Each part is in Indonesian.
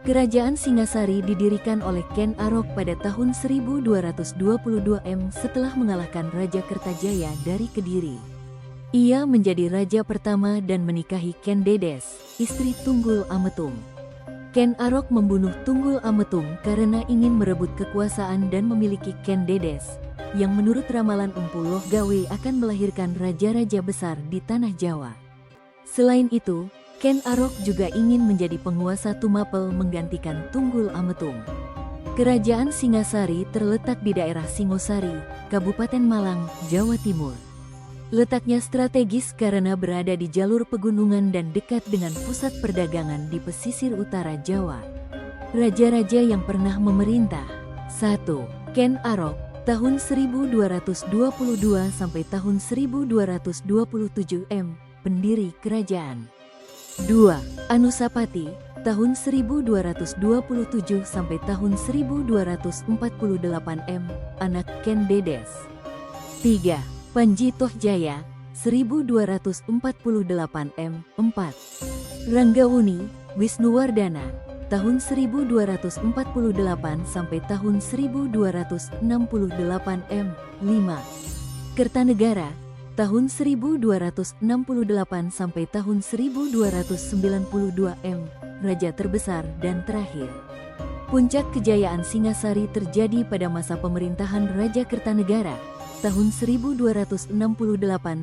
Kerajaan Singasari didirikan oleh Ken Arok pada tahun 1222 setelah mengalahkan Raja Kertajaya dari Kediri. Ia menjadi raja pertama dan menikahi Ken Dedes, istri Tunggul Ametung. Ken Arok membunuh Tunggul Ametung karena ingin merebut kekuasaan dan memiliki Ken Dedes, yang menurut ramalan Empu Loh Gawe akan melahirkan raja-raja besar di tanah Jawa. Selain itu, Ken Arok juga ingin menjadi penguasa Tumapel menggantikan Tunggul Ametung. Kerajaan Singasari terletak di daerah Singosari, Kabupaten Malang, Jawa Timur. Letaknya strategis karena berada di jalur pegunungan dan dekat dengan pusat perdagangan di pesisir utara Jawa. Raja-raja yang pernah memerintah. 1. Ken Arok, tahun 1222 sampai tahun 1227 pendiri kerajaan. 2. Anusapati, tahun 1227 sampai tahun 1248 anak Ken Dedes. 3. Panji Tohjaya, 1248 4. Ranggawuni, Wisnuwardana, tahun 1248 sampai tahun 1268 5. Kertanegara, tahun 1268 sampai tahun 1292 raja terbesar dan terakhir. Puncak kejayaan Singasari terjadi pada masa pemerintahan Raja Kertanegara, tahun 1268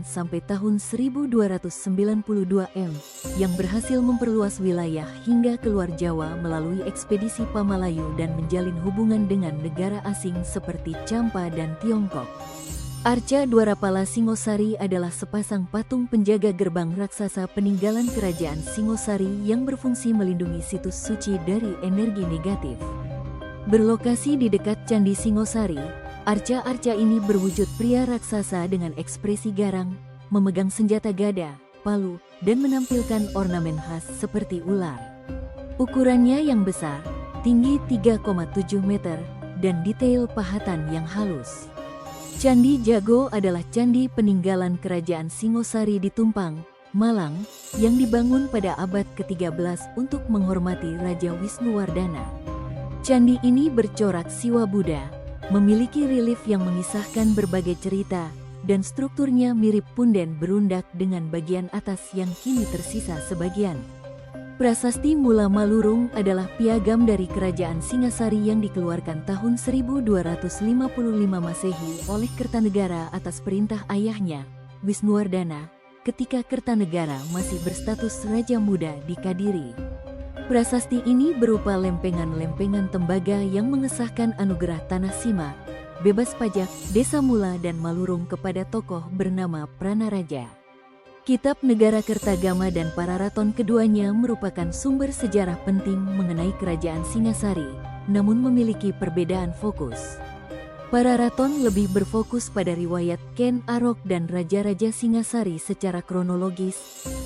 sampai tahun 1292 yang berhasil memperluas wilayah hingga keluar Jawa melalui ekspedisi Pamalayu dan menjalin hubungan dengan negara asing seperti Campa dan Tiongkok. Arca Dwarapala Singosari adalah sepasang patung penjaga gerbang raksasa peninggalan kerajaan Singosari yang berfungsi melindungi situs suci dari energi negatif. Berlokasi di dekat Candi Singosari, arca-arca ini berwujud pria raksasa dengan ekspresi garang, memegang senjata gada, palu, dan menampilkan ornamen khas seperti ular. Ukurannya yang besar, tinggi 3,7 meter, dan detail pahatan yang halus. Candi Jago adalah candi peninggalan kerajaan Singosari di Tumpang, Malang, yang dibangun pada abad ke-13 untuk menghormati Raja Wisnuwardana. Candi ini bercorak siwa Buddha, memiliki relief yang mengisahkan berbagai cerita, dan strukturnya mirip punden berundak dengan bagian atas yang kini tersisa sebagian. Prasasti Mula Malurung adalah piagam dari kerajaan Singasari yang dikeluarkan tahun 1255 Masehi oleh Kertanegara atas perintah ayahnya, Wisnuwardana, ketika Kertanegara masih berstatus Raja Muda di Kadiri. Prasasti ini berupa lempengan-lempengan tembaga yang mengesahkan anugerah Tanah Sima, bebas pajak, Desa Mula dan Malurung kepada tokoh bernama Pranaraja. Kitab Negara Kertagama dan Pararaton keduanya merupakan sumber sejarah penting mengenai kerajaan Singasari, namun memiliki perbedaan fokus. Pararaton lebih berfokus pada riwayat Ken Arok dan Raja-Raja Singasari secara kronologis,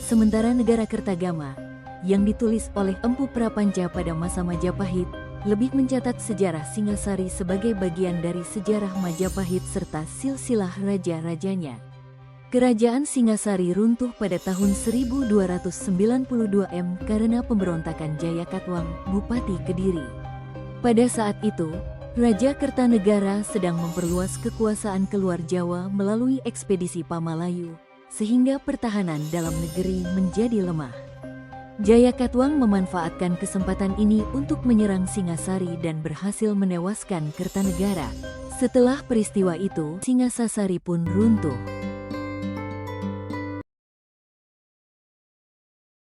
sementara Negara Kertagama, yang ditulis oleh Empu Prapanca pada masa Majapahit, lebih mencatat sejarah Singasari sebagai bagian dari sejarah Majapahit serta silsilah raja-rajanya. Kerajaan Singasari runtuh pada tahun 1292 karena pemberontakan Jayakatwang, Bupati Kediri. Pada saat itu, Raja Kertanegara sedang memperluas kekuasaan keluar Jawa melalui ekspedisi Pamalayu, sehingga pertahanan dalam negeri menjadi lemah. Jayakatwang memanfaatkan kesempatan ini untuk menyerang Singasari dan berhasil menewaskan Kertanegara. Setelah peristiwa itu, Singasasari pun runtuh.